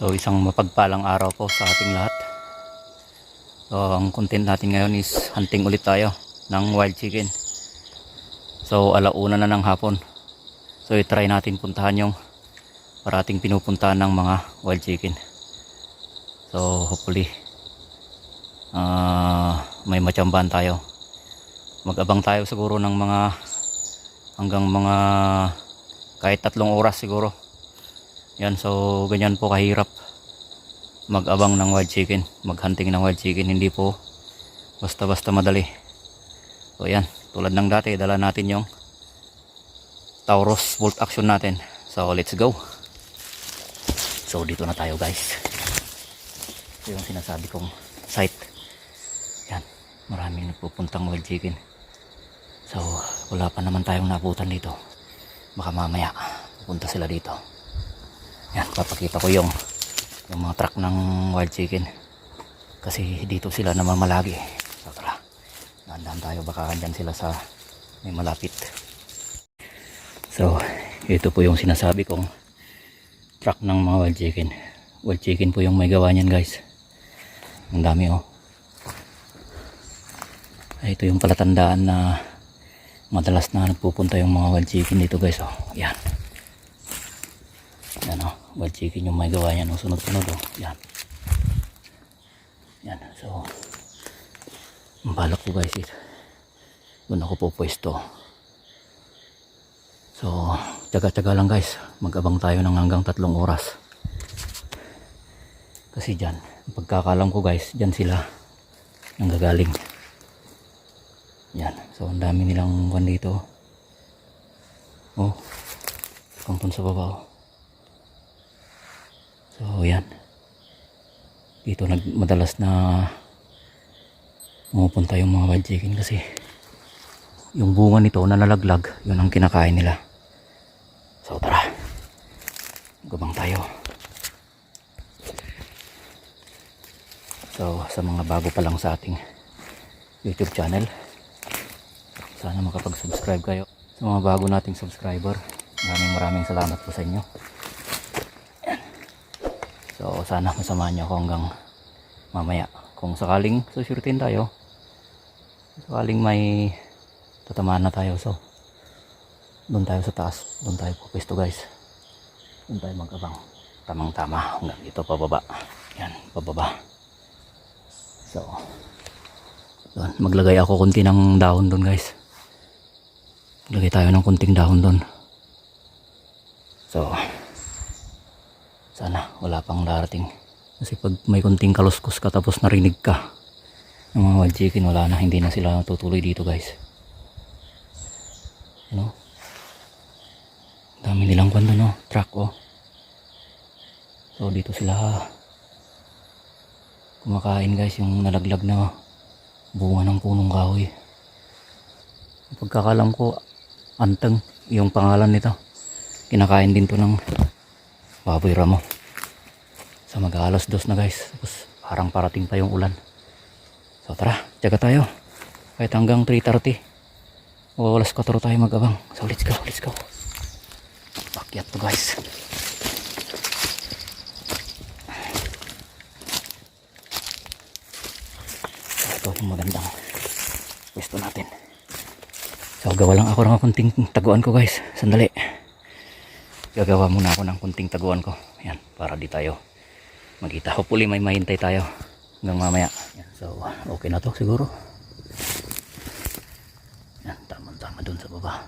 So isang mapagpalang araw po sa ating lahat. So ang content natin ngayon is hunting ulit tayo ng wild chicken. So alauna na ng hapon. So i-try natin puntahan yung parating pinupuntahan ng mga wild chicken. So hopefully may matsambahan tayo. Mag-abang tayo siguro ng mga hanggang mga kahit 3 oras siguro. Yan, so ganyan po kahirap mag-abang ng wild chicken, mag-hunting ng wild chicken, hindi po basta-basta madali. So yan, tulad ng dati, dala natin yung Taurus bolt action natin. So let's go. So dito na tayo guys. Ito yung sinasabi kong site. Yan, maraming nagpupuntang wild chicken. So wala pa naman tayong nabutan dito. Baka mamaya pupunta sila dito. Yan, papakita ko yung mga truck ng wild chicken kasi dito sila namamalagi. So tara, dahan-dahan tayo, baka andyan sila sa may malapit. So ito po yung sinasabi kong truck ng mga wild chicken. Wild chicken po yung may gawa niyan guys. Ang dami oh. Ito yung palatandaan na madalas na nagpupunta yung mga wild chicken dito guys oh. Yan. Yan o, wild chicken yung may gawa yan o, sunod-sunod o, yan. Yan, so ang balak ko guys is doon ako po pwesto. So tsaga-tsaga lang guys, mag-abang tayo ng hanggang 3 oras kasi dyan, pagkakalam ko guys, dyan sila nanggagaling. Yan, so ang dami nilang buwan dito oh, hanggang sa baba oh. So yan, dito madalas na pumupunta yung mga wild chicken kasi yung bunga nito na nalaglag, yun ang kinakain nila. So tara, gabang tayo. So sa mga bago pa lang sa ating YouTube channel, sana makapag-subscribe kayo. Sa mga bago nating subscriber, maraming salamat po sa inyo. So sana masamahan nyo ako hanggang mamaya. Kung sakaling susurtin tayo, sakaling may tatamaan na tayo, so doon tayo sa taas, doon tayo pupwesto guys. Doon tayo mag-abang, tamang tama hanggang dito pababa. Yan, pababa. So doon, maglagay ako konti ng dahon doon guys. Maglagay tayo ng konting dahon doon. So sana wala pang darating kasi pag may konting kaluskos ka tapos narinig ka ng mga wild chicken, wala na, hindi na sila tutuloy dito guys. You know, dami nilang kwando no, truck oh. So dito sila kumakain guys yung nalaglag na bunga ng punong kahoy. Pagkakalam ko anteng yung pangalan nito, kinakain din to ng baboy ramo. So mag-alas 2 na guys, tapos parang parating pa yung ulan. So tara, tsaga tayo kahit hanggang 3:30 o alas 4 tayo mag-abang. So let's go, let's go. Pakyat to guys. So ito yung magandang pwesto natin. So gawa lang ako ng kunting taguan ko guys, sandali. Gagawa muna ako ng kunting taguan ko. Yan, para di tayo magkita. Hopefully may mahintay tayo hanggang mamaya. Yan, so okay na to siguro. Yan, tama-tama dun sa baba.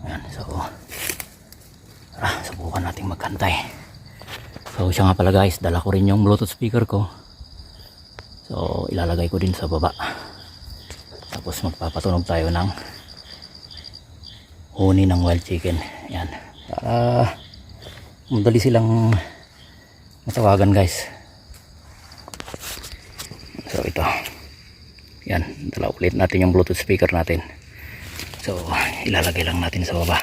Yan, so tara, subukan nating magkantay. So siya nga pala guys, dala ko rin yung Bluetooth speaker ko. So ilalagay ko din sa baba. Tapos magpapatunog tayo ng huni ng wild chicken. Yan, para madali silang matawagan guys. So ito, yan, dala ulit natin yung Bluetooth speaker natin. So ilalagay lang natin sa baba.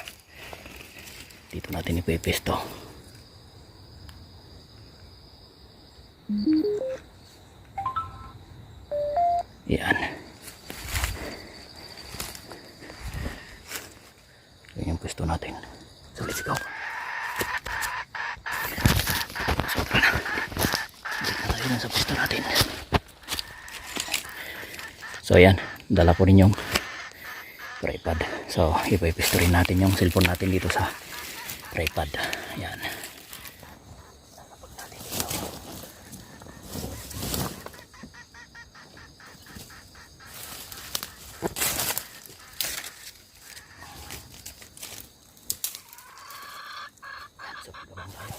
Dito natin ipipesto. Yan, yan yung pwesto natin. So let's go. dyan sa pwesto natin. So ayan, dala ko rin yung tripod. So ipipisto rin natin yung cellphone natin dito sa tripod. Ayan. So, gabang tayo.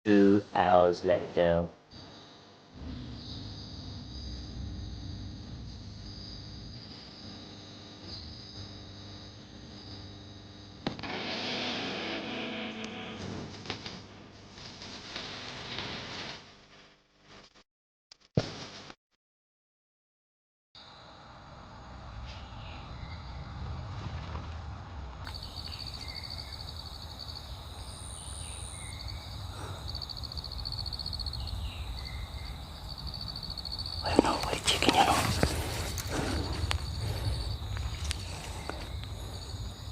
Two hours later. Ayun na, white chicken yan o.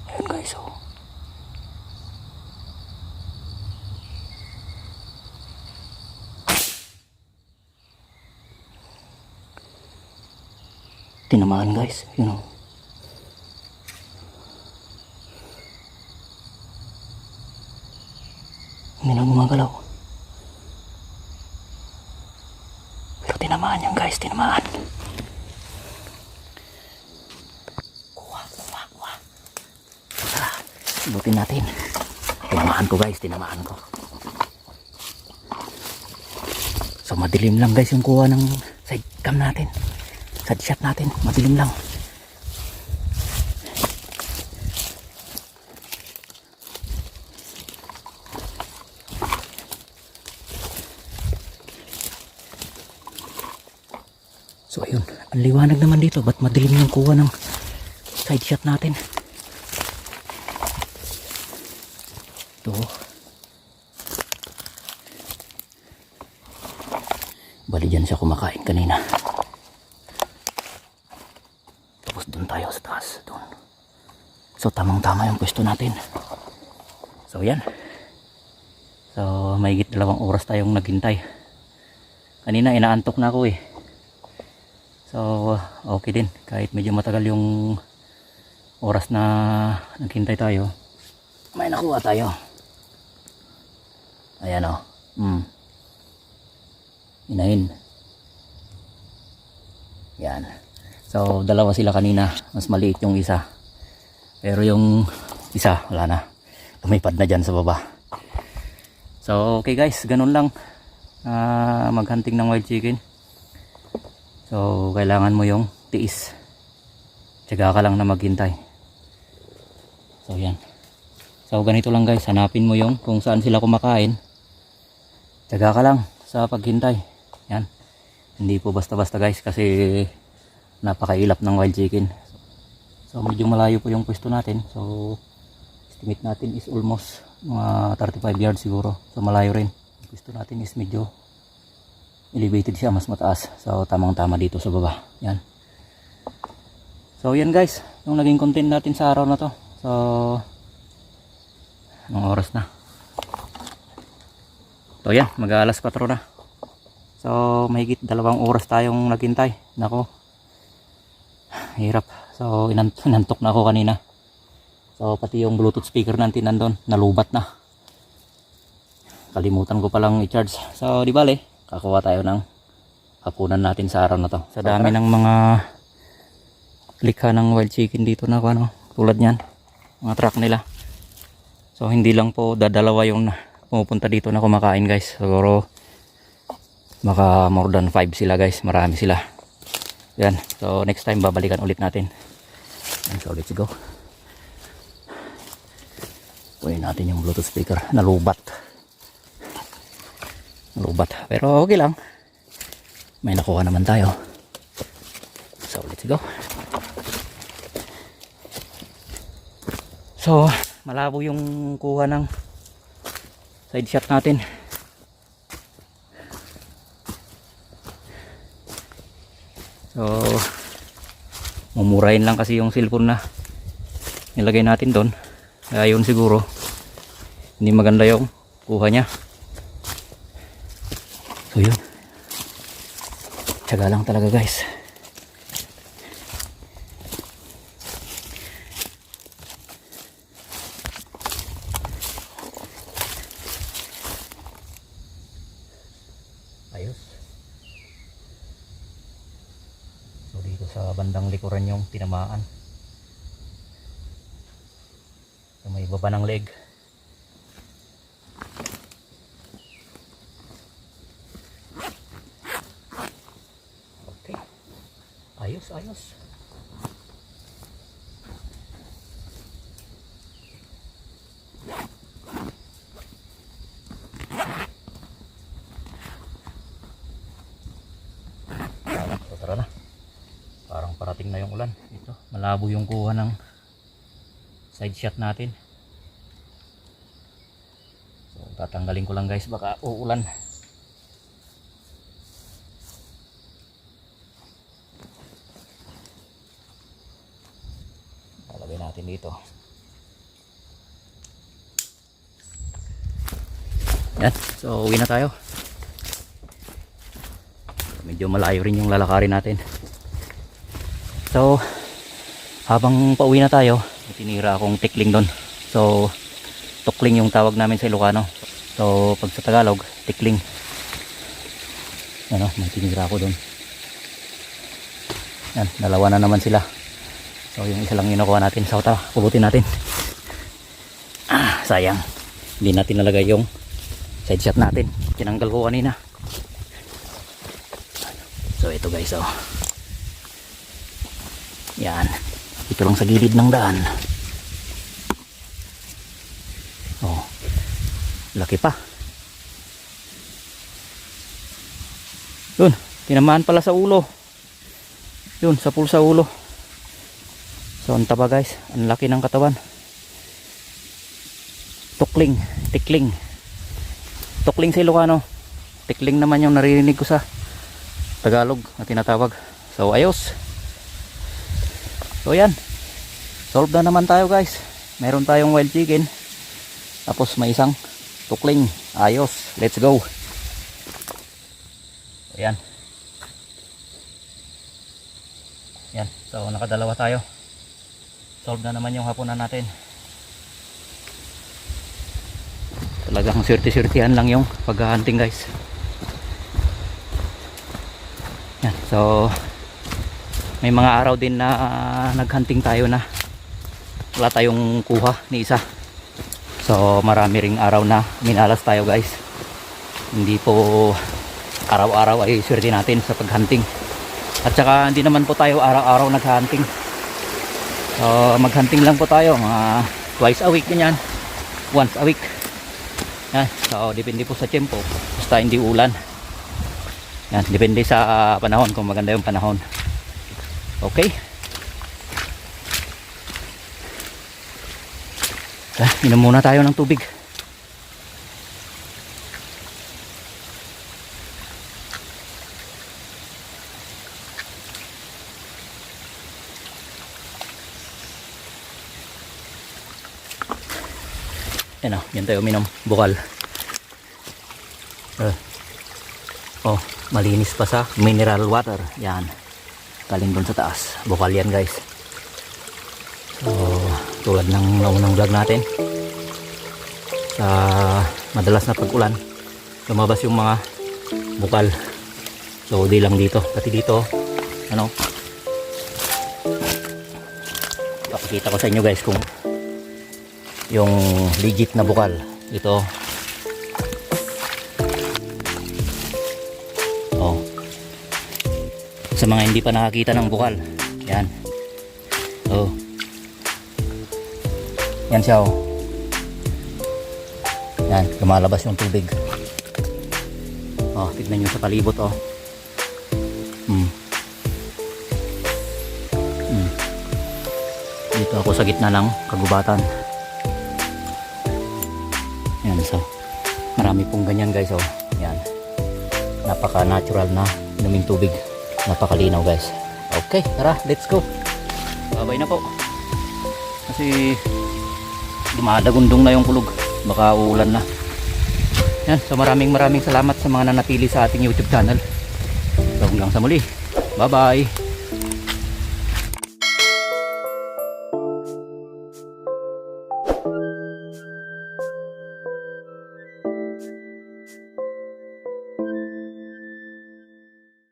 Ayun guys o. Tinamaan guys, yun o. Hindi na gumagalaw. Pero tinamaan yan guys, tinamaan. Kuha. Tara, ibutin natin. Tinamaan ko guys, tinamaan ko. So madilim lang guys yung kuha ng side cam natin. Side shot natin, madilim lang. So ayun, ang liwanag naman dito, ba't madilim yung kuha ng side shot natin? Ito. Bali dyan siya kumakain kanina. Tapos dun tayo sa taas, dun. So tamang tama yung pwesto natin. So yan. So mahigit 2 oras tayong naghintay. Kanina inaantok na ako eh. So okay din, kahit medyo matagal yung oras na naghintay tayo, may nakuha tayo. Ayan o. Inahin. Yan. So 2 sila kanina, mas maliit yung isa, pero yung isa wala na, lumipad na dyan sa baba. So okay guys, ganun lang maghunting ng wild chicken. So kailangan mo yung tiis, tiyaga ka lang na maghintay. So yan. So ganito lang guys, hanapin mo yung kung saan sila kumakain, tiyaga ka lang sa paghintay. Yan, hindi po basta-basta guys, kasi napakailap ng wild chicken. So medyo malayo po yung pwesto natin. So estimate natin is almost mga 35 yards siguro. So malayo rin. Yung pwesto natin is medyo elevated siya, mas mataas. So tamang tama dito sa baba. Yan. So yan guys, yung naging content natin sa araw na to. So anong oras na? So yan, mag-aalas 4 na. So mahigit 2 oras tayong naghintay. Nako, hirap. So inantok na ako kanina. So pati yung bluetooth speaker natin nandun, nalubat na. Kalimutan ko palang i-charge. So di bale, kakuha tayo ng hapunan natin sa araw na to. Sa dami ng mga likha ng wild chicken dito na ano, tulad niyan, mga truck nila. So hindi lang po dadalawa yung pumupunta dito na kumakain guys. Siguro baka more than 5 sila guys, marami sila. Yan, so next time babalikan ulit natin. And so let's go. Kunin natin yung bluetooth speaker, nalubat. Pero okay lang, may nakuha naman tayo. So let's go. So, malabo yung kuha ng side shot natin. So, mumurahin lang kasi yung cellphone na nilagay natin doon. Kaya yun siguro, hindi maganda yung kuha niya. So yun, tiyaga lang talaga guys. Ayos. So dito sa bandang likuran yung tinamaan. So may baba ng leg. Okay. Ayos, ayos. So tara na. Parang parating na yung ulan. Ito, malabo yung kuha ng side shot natin. So tatanggalin ko lang guys, baka uulan. Lalagay natin dito. Yan, so uwi na tayo. Medyo malayo rin yung lalakarin natin. So habang pauwi na tayo, tinira akong tikling doon. So tukling yung tawag namin sa Ilocano. So pag sa Tagalog, tikling. Ano, may tinira ako doon. Yan, dalawa na naman sila. So yung isa lang kinukuha natin. So tara, pubutin natin. Sayang, hindi natin nalagay yung side shot natin. Tinanggal ko kanina. So ito guys, oh. Yan, ito lang sa gilid ng daan. Oh, laki pa. Yun, tinamaan pala sa ulo. Yun, sa pool sa ulo. So ang taba guys, ang laki ng katawan. Tukling, tikling. Tukling sa Ilocano. Tikling naman yung naririnig ko sa Tagalog na tinatawag. So ayos. So yan, solve na naman tayo guys. Meron tayong wild chicken, tapos may isang tukling. Ayos, let's go. So yan. Yan, so nakadalawa tayo. Solve na naman yung hapunan natin. Talagang swerte-swertihan lang yung pag-hunting guys. Yan, so may mga araw din na naghunting tayo na wala tayong kuha ni isa. So marami ring araw na minalas tayo guys. Hindi po araw-araw ay swerte natin sa paghunting. At saka hindi naman po tayo araw-araw naghunting. So maghunting lang po tayo mga twice a week ganyan, once a week. Yan, so depende po sa tempo. Basta hindi ulan. Yan, depende sa panahon kung maganda yung panahon. Okay. Inom muna tayo ng tubig. Yan o, yan tayo uminom. Bukal. Oh, malinis pa sa mineral water. Yan. Galing doon sa taas. Bukal yan guys. So tulad ng naunang vlog natin, sa madalas na pag-ulan lumabas yung mga bukal. So di lang dito, pati dito ano, papakita ko sa inyo guys kung yung legit na bukal. Ito, oh, sa mga hindi pa nakakita ng bukal, yan, oh, yan siya, oh, yan, lumalabas yung tubig. Oh, tignan nyo sa palibot, oh. Dito ako sa gitna ng kagubatan. Marami pong ganyan guys, oh. Yan. Napaka natural na inuming tubig. Napakalinaw guys. Okay, tara, let's go. Babay na po. Kasi dumadagundong na yung kulog. Baka uulan na. Yan, so maraming salamat sa mga nanatili sa ating YouTube channel. So hanggang sa muli. Bye bye.